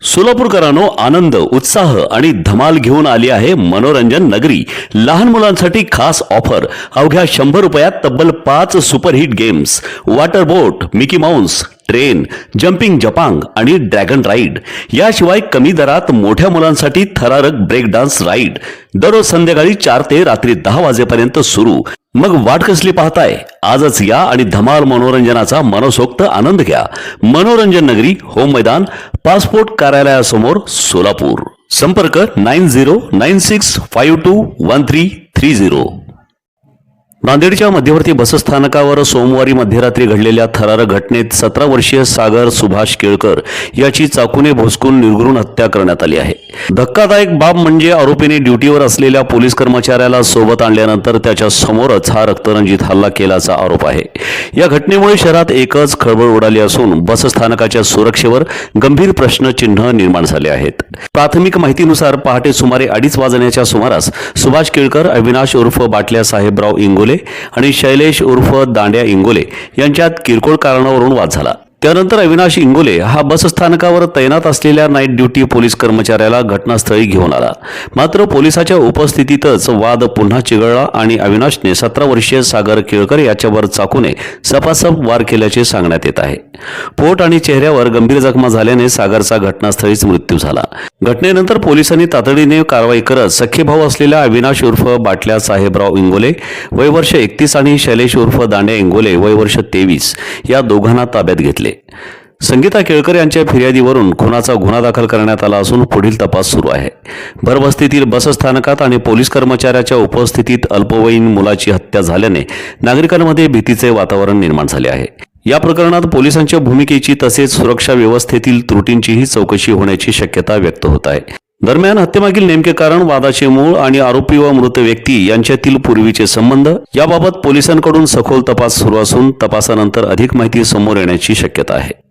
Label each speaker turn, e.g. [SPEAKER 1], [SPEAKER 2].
[SPEAKER 1] सोलापूरकरांनो, आनंद, उत्साह आणि धमाल घेऊन आली आहे मनोरंजन नगरी. लहान मुलांसाठी खास ऑफर. अवघ्या 100 रुपयात तब्बल 5 सुपरहिट गेम्स, वॉटर बोट, मिकी माउस, ट्रेन, जम्पिंग जपांग आणि ड्रॅगन राईड. याशिवाय कमी दरात मोठ्या मुलांसाठी थरारक ब्रेक डान्स राईड. दररोज संध्याकाळी 4 ते रात्री 10 वाजेपर्यंत सुरू. मग वाट कसली पाहताय? आजच या आणि धमाल मनोरंजनाचा मनसोक्त आनंद घ्या. मनोरंजन नगरी, होम मैदान, पासपोर्ट कार्यालयासमोर, सोलापूर. संपर्क 9096521330. नांदेडच्या मध्यवर्ती बसस्थानकावर सोमवारी मध्यरात्री घडलेल्या थरारक घटनेत 17 वर्षीय सागर सुभाष केळकर याची चाकूने भोसकून निर्घृण हत्या करण्यात आली आहे. धक्कादायक बाब म्हणजे आरोपीने ड्युटीवर असलेल्या पोलीस कर्मचाऱ्याला सोबत आणल्यानंतर त्याच्या समोरच हा रक्तरंजित हल्ला केल्याचा आरोप आहे. या घटनेमुळे शहरात एकच खळबळ उडाली असून बसस्थानकाच्या सुरक्षेवर गंभीर प्रश्नचिन्ह निर्माण झाले आहेत. प्राथमिक माहितीनुसार पहाटे सुमारे 2:30 वाजण्याच्या सुमारास सुभाष केळकर, अविनाश उर्फ बाटल्या साहेबराव इंगोले आणि शैलेश उर्फ दांड्या इंगोले यांच्यात किरकोळ कारणावरून वाद झाला. त्यानंतर अविनाश इंगोले हा बसस्थानकावर तैनात असलेल्या नाईट ड्युटी पोलीस कर्मचाऱ्याला घटनास्थळी घेऊन आला. मात्र पोलिसाच्या उपस्थितीतच वाद पुन्हा चिघळला आणि अविनाशने 17 वर्षीय सागर केळकर याच्यावर चाकूने सपासप वार केल्याचे सांगण्यात येत आहे. पोट आणि चेहऱ्यावर गंभीर जखमा झाल्याने सागरचा घटनास्थळीच मृत्यू झाला. घटनेनंतर पोलिसांनी तातडीने कारवाई करत सख्खे भाऊ असलेल्या अविनाश उर्फ बाटल्या साहेबराव इंगोले वय वर्ष 31 आणि शैलेश उर्फ दांड्या इंगोले वय वर्ष 23 या दोघांना ताब्यात घेतले. संगीता केळकर यांच्या फिर्यादीवरून खुनाचा गुन्हा दाखल करण्यात आला असून पुढील तपास सुरू आहे. भरवस्तीतील बसस्थानकात आणि पोलीस कर्मचाऱ्याच्या उपस्थितीत अल्पवयीन मुलाची हत्या झाल्याने नागरिकांमध्ये भीतीचे वातावरण निर्माण झाले आहे. या प्रकरणात पोलिसांच्या भूमिकेची तसेच सुरक्षा व्यवस्थेतील त्रुटींचीही चौकशी होण्याची शक्यता व्यक्त होत आहे. दरम्यान हत्येमागील नेमके कारण, वादाचे मूळ आणि आरोपी व मृत व्यक्ती यांच्यातील पूर्वीचे संबंध याबाबत पोलिसांकडून सखोल तपास सुरू असून तपासानंतर अधिक माहिती समोर येण्याची शक्यता आहे.